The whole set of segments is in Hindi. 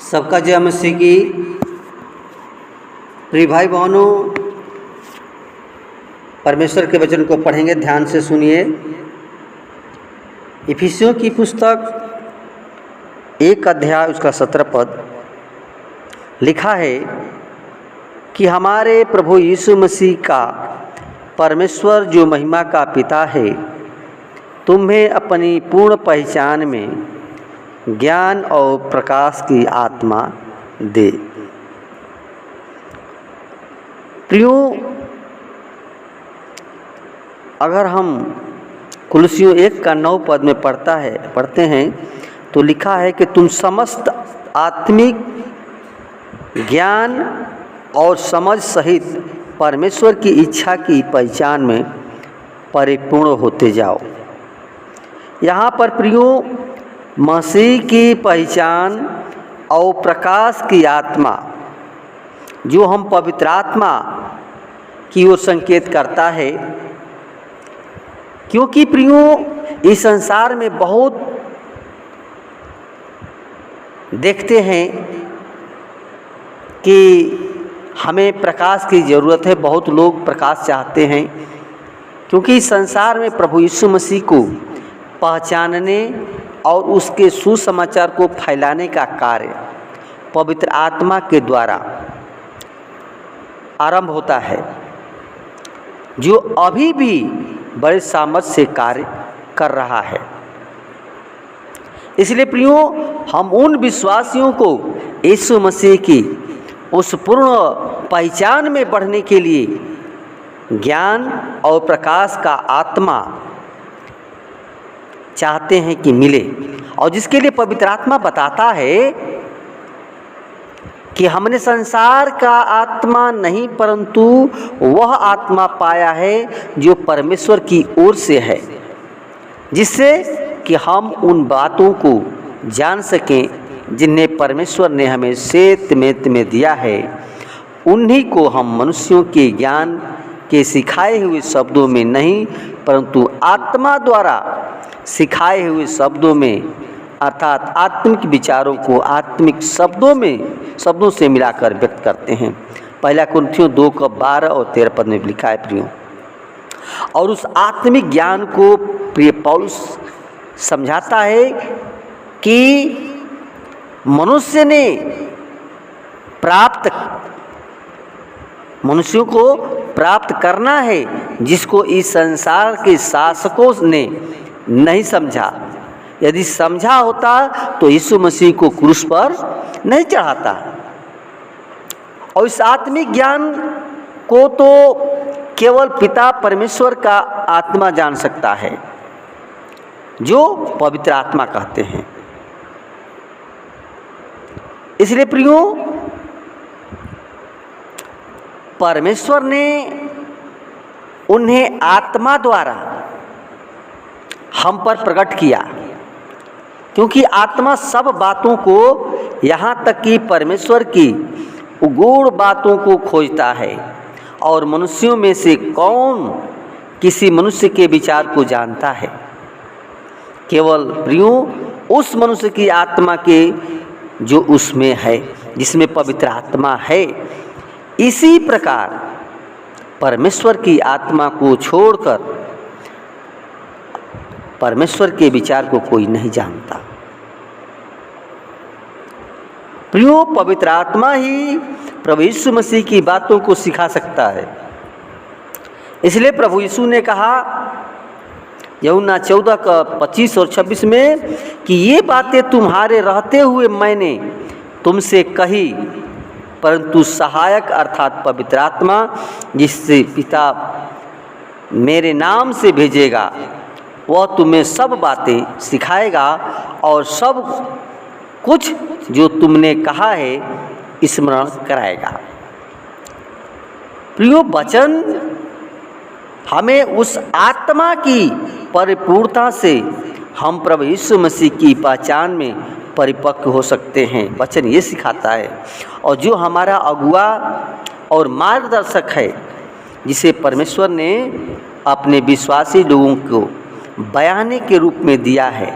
सबका जय मसीह की। प्रिय भाई बहनों, परमेश्वर के वचन को पढ़ेंगे, ध्यान से सुनिए। इफिसियों की पुस्तक 1 अध्याय उसका 17 पद लिखा है कि हमारे प्रभु यीशु मसीह का परमेश्वर जो महिमा का पिता है तुम्हें अपनी पूर्ण पहचान में ज्ञान और प्रकाश की आत्मा दे। प्रियो, अगर हम कुलुस्सियों 1 का 9 पद में पढ़ते हैं तो लिखा है कि तुम समस्त आत्मिक ज्ञान और समझ सहित परमेश्वर की इच्छा की पहचान में परिपूर्ण होते जाओ। यहाँ पर प्रियो, मसीह की पहचान और प्रकाश की आत्मा जो हम पवित्र आत्मा की ओर संकेत करता है, क्योंकि प्रियो इस संसार में बहुत देखते हैं कि हमें प्रकाश की ज़रूरत है। बहुत लोग प्रकाश चाहते हैं, क्योंकि इस संसार में प्रभु यीशु मसीह को पहचानने और उसके सुसमाचार को फैलाने का कार्य पवित्र आत्मा के द्वारा आरंभ होता है, जो अभी भी बड़े सामर्थ से कार्य कर रहा है। इसलिए प्रियो, हम उन विश्वासियों को यीशु मसीह की उस पूर्ण पहचान में बढ़ने के लिए ज्ञान और प्रकाश का आत्मा चाहते हैं कि मिले, और जिसके लिए पवित्र आत्मा बताता है कि हमने संसार का आत्मा नहीं परंतु वह आत्मा पाया है जो परमेश्वर की ओर से है, जिससे कि हम उन बातों को जान सकें जिन्हें परमेश्वर ने हमें सेत में दिया है। उन्हीं को हम मनुष्यों के ज्ञान के सिखाए हुए शब्दों में नहीं परंतु आत्मा द्वारा सिखाए हुए शब्दों में, अर्थात आत्मिक विचारों को आत्मिक शब्दों से मिलाकर व्यक्त करते हैं। 1 कुरिन्थियों 2 का 12 और 13 पद में लिखा है प्रियो। और उस आत्मिक ज्ञान को प्रिय पौलुस समझाता है कि मनुष्यों को प्राप्त करना है, जिसको इस संसार के शासकों ने नहीं समझा। यदि समझा होता तो यीशु मसीह को क्रूस पर नहीं चढ़ाता। और इस आत्मिक ज्ञान को तो केवल पिता परमेश्वर का आत्मा जान सकता है, जो पवित्र आत्मा कहते हैं। इसलिए प्रियो, परमेश्वर ने उन्हें आत्मा द्वारा हम पर प्रकट किया, क्योंकि आत्मा सब बातों को, यहाँ तक कि परमेश्वर की गूढ़ बातों को खोजता है। और मनुष्यों में से कौन किसी मनुष्य के विचार को जानता है? केवल प्रियो उस मनुष्य की आत्मा के जो उसमें है, जिसमें पवित्र आत्मा है। इसी प्रकार परमेश्वर की आत्मा को छोड़कर परमेश्वर के विचार को कोई नहीं जानता। प्रियो, पवित्र आत्मा ही प्रभु यीशु मसीह की बातों को सिखा सकता है। इसलिए प्रभु यीशु ने कहा यूहन्ना 14 का 25 और 26 में कि ये बातें तुम्हारे रहते हुए मैंने तुमसे कही, परंतु सहायक अर्थात पवित्र आत्मा जिससे पिता मेरे नाम से भेजेगा, वह तुम्हें सब बातें सिखाएगा और सब कुछ जो तुमने कहा है स्मरण कराएगा। प्रियो, वचन हमें उस आत्मा की परिपूर्णता से हम प्रभु यीशु मसीह की पहचान में परिपक्व हो सकते हैं। वचन ये सिखाता है। और जो हमारा अगुआ और मार्गदर्शक है, जिसे परमेश्वर ने अपने विश्वासी लोगों को बयाने के रूप में दिया है,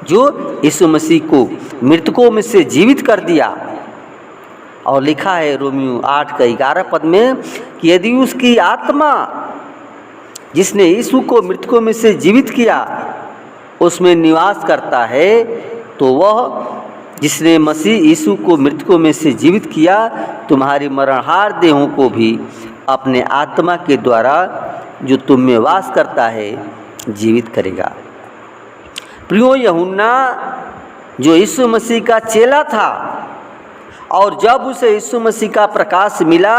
जो यीशु मसीह को मृतकों में से जीवित कर दिया। और लिखा है रोमियो 8:11 पद में कि यदि उसकी आत्मा जिसने यीशु को मृतकों में से जीवित किया उसमें निवास करता है, तो वह जिसने मसीह यीशु को मृतकों में से जीवित किया तुम्हारी मरणहार देहों को भी अपने आत्मा के द्वारा जो तुम में वास करता है जीवित करेगा। प्रियो, यूहन्ना जो यीशु मसीह का चेला था और जब उसे यीशु मसीह का प्रकाश मिला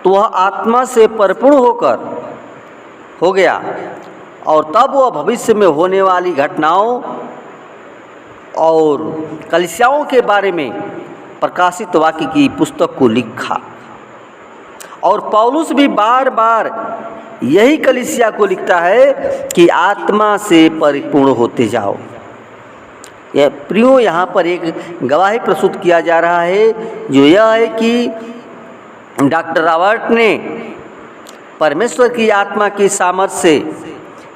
तो वह आत्मा से परिपूर्ण हो गया और तब वह भविष्य में होने वाली घटनाओं और कलीसियाओं के बारे में प्रकाशित वाक्य की पुस्तक को लिखा। और पौलुस भी बार बार यही कलीसिया को लिखता है कि आत्मा से परिपूर्ण होते जाओ। यह प्रियो, यहाँ पर एक गवाही प्रस्तुत किया जा रहा है जो यह है कि डॉक्टर रॉबर्ट ने परमेश्वर की आत्मा की सामर्थ्य से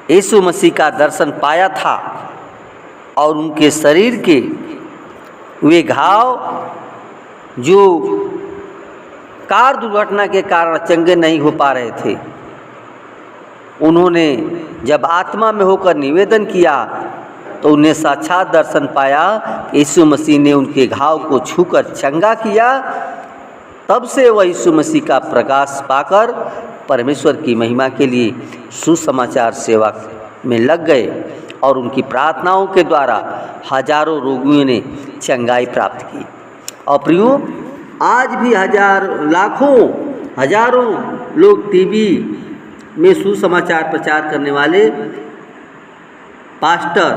यीशु मसीह का दर्शन पाया था और उनके शरीर के वे घाव जो कार दुर्घटना के कारण चंगे नहीं हो पा रहे थे, उन्होंने जब आत्मा में होकर निवेदन किया तो उन्हें साक्षात दर्शन पाया। यीशु मसीह ने उनके घाव को छूकर चंगा किया। तब से वह यीशु मसीह का प्रकाश पाकर परमेश्वर की महिमा के लिए सुसमाचार सेवा में लग गए और उनकी प्रार्थनाओं के द्वारा हजारों रोगियों ने चंगाई प्राप्त की। और प्रियो, आज भी हजारों लोग टीवी में सुसमाचार प्रचार करने वाले पास्टर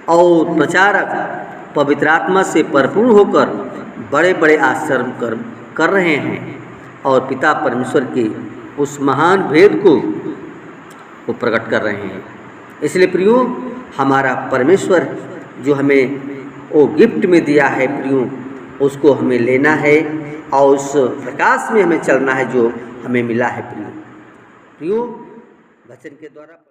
और प्रचारक पवित्र आत्मा से परिपूर्ण होकर बड़े बड़े आश्चर्य कर रहे हैं और पिता परमेश्वर के उस महान भेद को वो प्रकट कर रहे हैं। इसलिए प्रियो, हमारा परमेश्वर जो हमें वो गिफ्ट में दिया है प्रियो, उसको हमें लेना है और उस प्रकाश में हमें चलना है जो हमें मिला है प्रियो। वचन के द्वारा